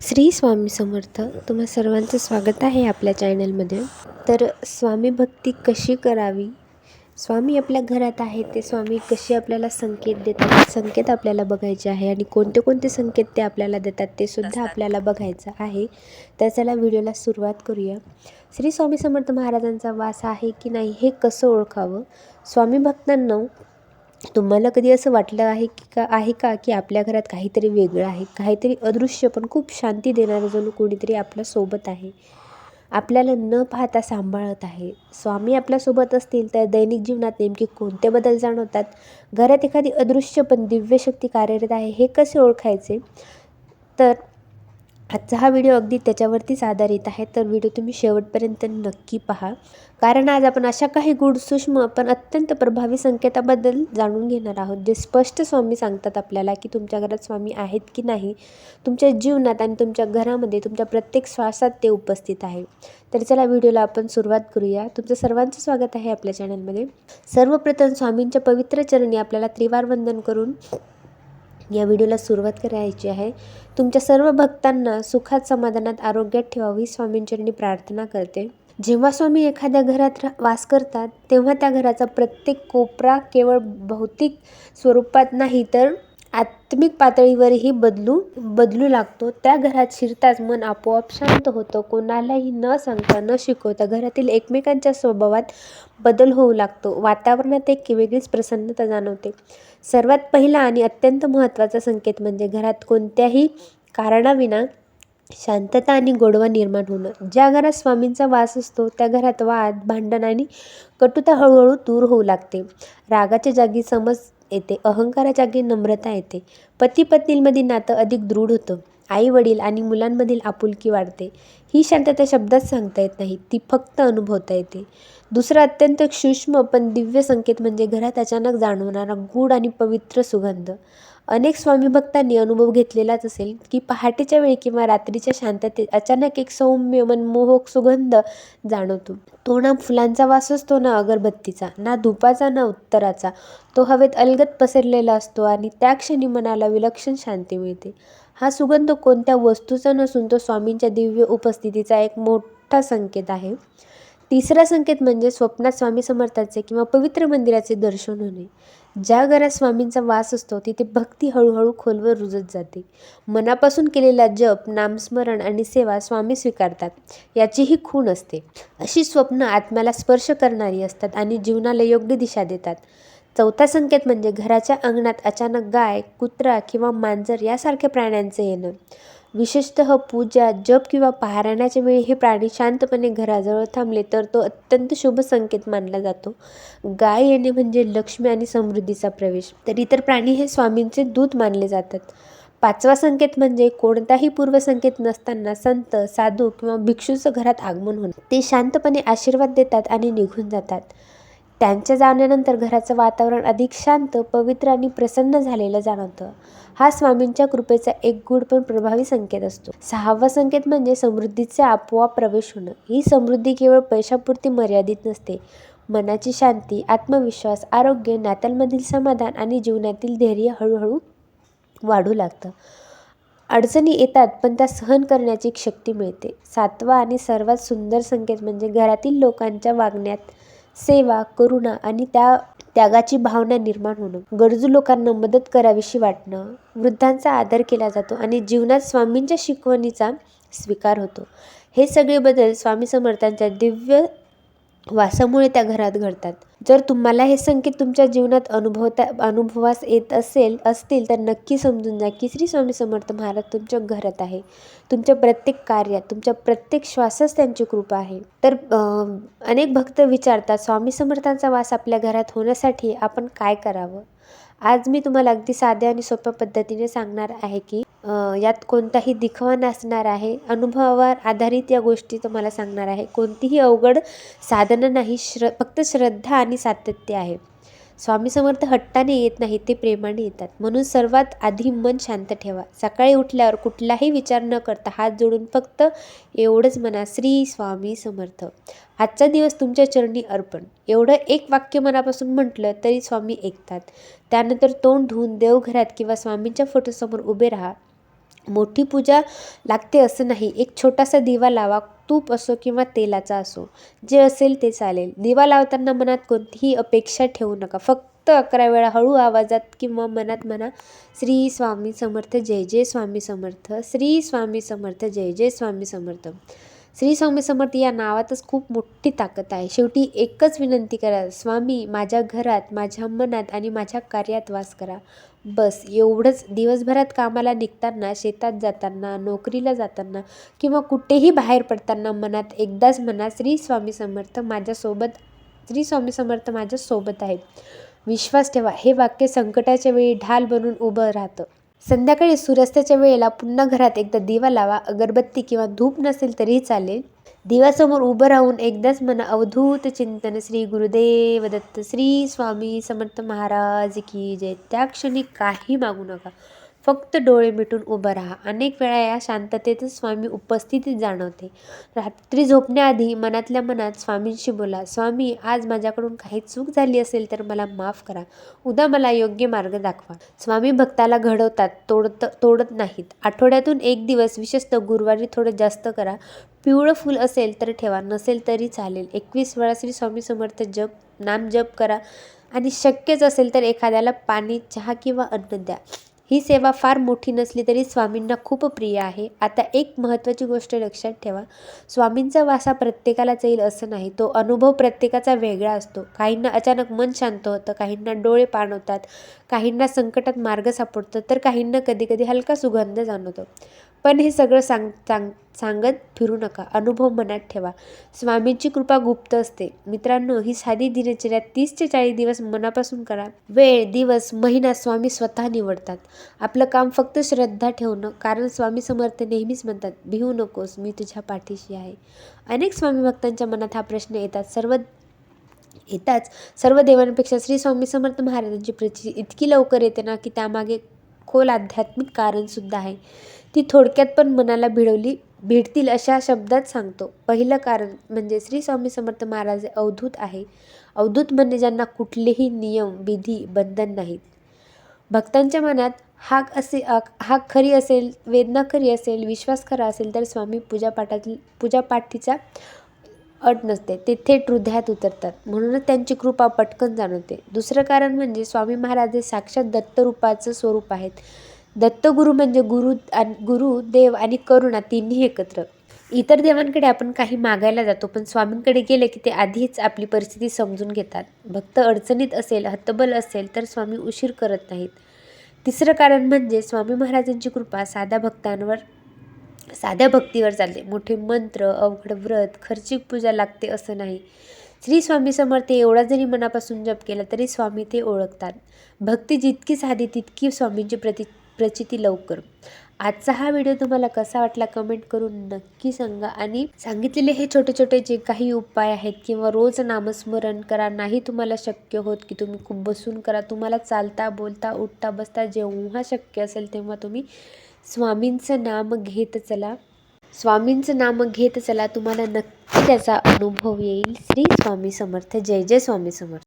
श्री स्वामी समर्थ. तुम्हा सर्वांचं स्वागत आहे आपल्या चॅनलमध्ये. तर स्वामी भक्ती कशी करावी, स्वामी आपल्या घरात आहे ते स्वामी कसे आपल्याला संकेत देतात, संकेत आपल्याला बघायचे आहे आणि कोणते कोणते संकेत ते आपल्याला देतात ते सुद्धा आपल्याला बघायचं आहे. तर चला व्हिडिओला सुरुवात करूया. श्री स्वामी समर्थ महाराजांचा वास आहे की नाही हे कसं ओळखावं. स्वामी भक्तांना, तुम्हाला कधी असं वाटलं आहे का की आपल्या घरात काहीतरी वेगळं आहे, काहीतरी अदृश्य पण खूप शांती देणारं जणू कोणीतरी आपल्यासोबत आहे, आपल्याला न पाहता सांभाळत आहे. स्वामी आपल्यासोबत असतील तर दैनिक जीवनात नेमके कोणते बदल जाणवतात, घरात एखादी अदृश्य पण दिव्य शक्ती कार्यरत आहे, हे कसे ओळखायचे. तर आजचा हा व्हिडिओ अगदी त्याच्यावरतीच आधारित आहे. तर व्हिडिओ तुम्ही शेवटपर्यंत नक्की पहा, कारण आज आपण अशा काही गूढ सूक्ष्म पण अत्यंत प्रभावी संकेताबद्दल जाणून घेणार आहोत, जे स्पष्ट स्वामी सांगतात आपल्याला की तुमच्या घरात स्वामी आहेत की नाही, तुमच्या जीवनात आणि तुमच्या घरामध्ये तुमच्या प्रत्येक श्वासात ते उपस्थित आहे. तर चला व्हिडिओला आपण सुरुवात करूया. तुमचं सर्वांचं स्वागत आहे आपल्या चॅनलमध्ये. सर्वप्रथम स्वामींच्या पवित्र चरणी आपल्याला त्रिवार वंदन करून या व्हिडिओला सुरुवात करायची आहे. तुमच्या सर्व भक्तांना सुखात, समाधानात, आरोग्यात ठेवावी स्वामींचरणी प्रार्थना करते. जेव्हा स्वामी एखाद्या घरात वास करतात तेव्हा त्या घराचा प्रत्येक कोपरा केवळ भौतिक स्वरूपात नाही तर आत्मिक पातळीवरही बदलू लागतो. त्या घरात शिरताच मन आपोआप शांत होतं. कोणालाही न सांगता न शिकवता घरातील एकमेकांच्या स्वभावात बदल होऊ लागतो. वातावरणात एक वेगळीच प्रसन्नता जाणवते. सर्वात पहिला आणि अत्यंत महत्त्वाचा संकेत म्हणजे घरात कोणत्याही कारणाविना शांतता आणि गोडवा निर्माण होणं. ज्या घरात स्वामींचा वास असतो त्या घरात वाद, भांडण आणि कटुता हळूहळू दूर होऊ लागते. रागाच्या जागी समज येते, अहंकाराच्या जागी नम्रता येते. पती पत्नींमधील नातं अधिक दृढ होतं. आई वडील आणि मुलांमधील आपुलकी वाढते. ही शांतता शब्दात सांगता येत नाही, ती फक्त अनुभवता येते. दुसरा अत्यंत सूक्ष्म पण दिव्य संकेत म्हणजे घरात अचानक जाणवणारा गूढ आणि पवित्र सुगंध. अनेक स्वामी भक्तांनी अनुभव घेतलेलाच असेल की पहाटेच्या वेळी किंवा रात्रीच्या शांततेत अचानक एक सौम्य मनमोहक सुगंध जाणवतो. तो ना फुलांचा वास असतो, ना अगरबत्तीचा, ना धुपाचा, ना उत्तराचा. तो हवेत अलगद पसरलेला असतो आणि त्या क्षणी मनाला विलक्षण शांती मिळते. हा सुगंध कोणत्या वस्तूचा नसून तो स्वामींच्या दिव्य उपस्थितीचा एक मोठा संकेत आहे. तिसरा संकेत म्हणजे स्वप्नात स्वामी समर्थांचे किंवा पवित्र मंदिराचे दर्शन होणे. ज्या घरात स्वामींचा वास असतो तिथे भक्ती हळूहळू खोलवर रुजत जाते. मनापासून केलेला जप, नामस्मरण आणि सेवा स्वामी स्वीकारतात याची ही खूण असते. अशी स्वप्न आत्म्याला स्पर्श करणारी असतात आणि जीवनाला योग्य दिशा देतात. चौथा संकेत म्हणजे घराच्या अंगणात अचानक गाय, कुत्रा किंवा मांजर यासारख्या प्राण्यांचे येणं. विशेषतः पूजा, जप किंवा पारायणाच्या वेळी हे प्राणी शांतपणे घराजवळ थांबले तर तो अत्यंत शुभ संकेत मानला जातो. गाय येणे म्हणजे लक्ष्मी आणि समृद्धीचा प्रवेश, तर इतर प्राणी हे स्वामींचे दूत मानले जातात. पाचवा संकेत म्हणजे कोणताही पूर्वसंकेत नसताना संत, साधू किंवा भिक्षूचं घरात आगमन होणं. ते शांतपणे आशीर्वाद देतात आणि निघून जातात. त्यांच्या जाण्यानंतर घराचं वातावरण अधिक शांत, पवित्र आणि प्रसन्न झालेलं जाणवतं. हा स्वामींच्या कृपेचा एक गूढ पण प्रभावी संकेत असतो. सहावा संकेत म्हणजे समृद्धीचा आपोआप प्रवेश होणं. ही समृद्धी केवळ पैशापुरती मर्यादित नसते. मनाची शांती, आत्मविश्वास, आरोग्य, नात्यांमधील समाधान आणि जीवनातील धैर्य हळूहळू वाढू लागतं. अडचणी येतात पण त्या सहन करण्याची शक्ती मिळते. सातवा आणि सर्वात सुंदर संकेत म्हणजे घरातील लोकांच्या वागण्यात सेवा, करुणा आणि त्यागाची भावना निर्माण होणं. गरजू लोकांना मदत करावीशी वाटणं, वृद्धांचा आदर केला जातो आणि जीवनात स्वामींच्या शिकवणीचा स्वीकार होतो. हे सगळे बदल स्वामी समर्थांच्या दिव्य वासामुळे त्या घरात घडतात. जर तुम्हाला हे संकेत तुमच्या जीवनात अनुभवास येत असतील तर नक्की समजून जा की श्री स्वामी समर्थ महाराज तुमच्या घरात आहे. तुमच्या प्रत्येक कार्यात, तुमच्या प्रत्येक श्वासास त्यांची कृपा आहे. तर अनेक भक्त विचारतात स्वामी समर्थांचा वास आपल्या घरात होण्यासाठी आपण काय करावं. आज मी तुम्हाला अगदी साध्या आणि सोप्या पद्धतीने सांगणार आहे की यात कोणताही दिखावा नसणार आहे. अनुभवावर आधारित या गोष्टी तुम्हाला सांगणार आहे. कोणतीही अवघड साधनं नाही, फक्त श्रद्धा आणि सातत्य आहे. स्वामी समर्थ हट्टाने येत नाही, ते प्रेमाने येतात. म्हणून सर्वात आधी मन शांत ठेवा. सकाळी उठल्यावर कुठलाही विचार न करता हात जोडून फक्त एवढंच म्हणा, श्री स्वामी समर्थ. आजचा दिवस तुमच्या चरणी अर्पण. एवढं एक वाक्य मनापासून म्हटलं तरी स्वामी ऐकतात. त्यानंतर तोंड धुवून देवघरात किंवा स्वामींच्या फोटोसमोर उभे राहा मोठी पूजा लागते असं नाही. एक छोटासा दिवा लावा, तूप असो किंवा तेलाचा असो, जे असेल ते चालेल. दिवा लावताना मनात कोणतीही अपेक्षा ठेवू नका. फक्त 11 वेळा हळू आवाजात किंवा मनात म्हणा, श्री स्वामी समर्थ, जय जय स्वामी समर्थ, श्री स्वामी समर्थ, जय जय स्वामी समर्थ. श्री स्वामी समर्थ या नावातच खूप मोठी ताकद आहे. शेवटी एकच विनंती करा, स्वामी माझ्या घरात, माझ्या मनात आणि माझ्या कार्यात वास करा. बस एवढंच. दिवसभरात कामाला निघताना, शेतात जाताना, नोकरीला जाताना किंवा कुठेही बाहेर पडताना मनात एकदाच म्हणा, श्री स्वामी समर्थ माझ्यासोबत, श्री स्वामी समर्थ माझ्यासोबत आहे. विश्वास ठेवा, हे वाक्य संकटाच्या वेळी ढाल बनून उभं राहतं. संध्याकाळी सूर्यास्ताच्या वेळेला पुन्हा घरात एकदा दिवा लावा. अगरबत्ती किंवा धूप नसेल तरीही चालेल. दिव्यासमोर उभं राहून एकदाच म्हणा, अवधूत चिंतन, श्री गुरुदेव दत्त, श्री स्वामी समर्थ महाराज की जय. त्या क्षणी काही मागू नका, फक्त डोळे मिटून उभं राहा. अनेक वेळा या शांततेतच स्वामी उपस्थितीत जाणवते. रात्री झोपण्याआधी मनातल्या मनात स्वामींशी बोला, स्वामी आज माझ्याकडून काही चूक झाली असेल तर मला माफ करा. उद्या मला योग्य मार्ग दाखवा. स्वामी भक्ताला घडवतात, तोडत नाहीत. आठवड्यातून एक दिवस, विशेषतः गुरुवारी थोडं जास्त करा. पिवळं फूल असेल तर ठेवा, नसेल तरी चालेल. 21 वेळा श्री स्वामी समर्थ नाम जप करा आणि शक्यच असेल तर एखाद्याला पाणी, चहा किंवा अन्न द्या. ही सेवा फार मोठी नसली तरी स्वामींना खूप प्रिय आहे. आता एक महत्त्वाची गोष्ट लक्षात ठेवा, स्वामींचा वासा प्रत्येकालाच येईल असं नाही. तो अनुभव प्रत्येकाचा वेगळा असतो. काहींना अचानक मन शांत होतं, काहींना डोळे पाणवतात, काहींना संकटात मार्ग सापडतो, तर काहींना कधीकधी हलका सुगंध जाणवतो. पण हे सगळं सांगत फिरू नका, अनुभव मनात ठेवा. स्वामींची कृपा गुप्त असते. मित्रांनो, ही साधी दिनचर्या 30 ते 40 दिवस मनापासून करा. वेळ, दिवस, महिना स्वामी स्वतः निवडतात. आपलं काम फक्त श्रद्धा ठेवणं. कारण स्वामी समर्थ नेहमीच म्हणतात, भिवू नकोस, मी तुझ्या पाठीशी आहे. अनेक स्वामी भक्तांच्या मनात हा प्रश्न येताच सर्व देवांपेक्षा श्री स्वामी समर्थ महाराजांची प्रचिती इतकी लवकर येते ना, की त्यामागे खोल आध्यात्मिक कारणसुद्धा आहे. ती थोडक्यात पण मनाला भिडतील अशा शब्दात सांगतो. पहिलं कारण म्हणजे श्री स्वामी समर्थ महाराज अवधूत आहे. अवधूत म्हणजे ज्यांना कुठलेही नियम, विधी, बंधन नाहीत. भक्तांच्या मनात हाक खरी असेल, वेदना खरी असेल, विश्वास खरा असेल तर स्वामी पूजापाठीचा अट नसते. ते थेट हृदयात उतरतात. म्हणूनच त्यांची कृपा पटकन जाणवते. दुसरं कारण म्हणजे स्वामी महाराज हे साक्षात दत्तरूपाचं स्वरूप आहेत. दत्तगुरू म्हणजे गुरु, देव आणि करुणा तिन्ही एकत्र. इतर देवांकडे आपण काही मागायला जातो, पण स्वामींकडे गेले की ते आधीच आपली परिस्थिती समजून घेतात. भक्त अडचणीत असेल, हतबल असेल तर स्वामी उशीर करत नाहीत. तिसरं कारण म्हणजे स्वामी महाराजांची कृपा साध्या भक्तीवर चालते. मोठे मंत्र, अवघड व्रत, खर्चिक पूजा लागते असं नाही. श्री स्वामी समर्थ एवढा जरी मनापासून जप केला तरी स्वामी ते ओळखतात. भक्ती जितकी साधी तितकी स्वामींची प्रचिती लवकर. आजचा हा व्हिडिओ तुम्हाला कसा वाटला कमेंट करून नक्की सांगा. आणि सांगितलेले हे छोटे छोटे जे काही उपाय आहेत किंवा रोज नामस्मरण करा. नाही तुम्हाला शक्य होत की तुम्ही खूप बसून करा. तुम्हाला चालता, बोलता, उठता, बसता जेव्हा शक्य असेल तेव्हा तुम्ही स्वामींचं नाम घेत चला. तुम्हाला नक्की त्याचा अनुभव येईल. श्री स्वामी समर्थ. जय जय स्वामी समर्थ.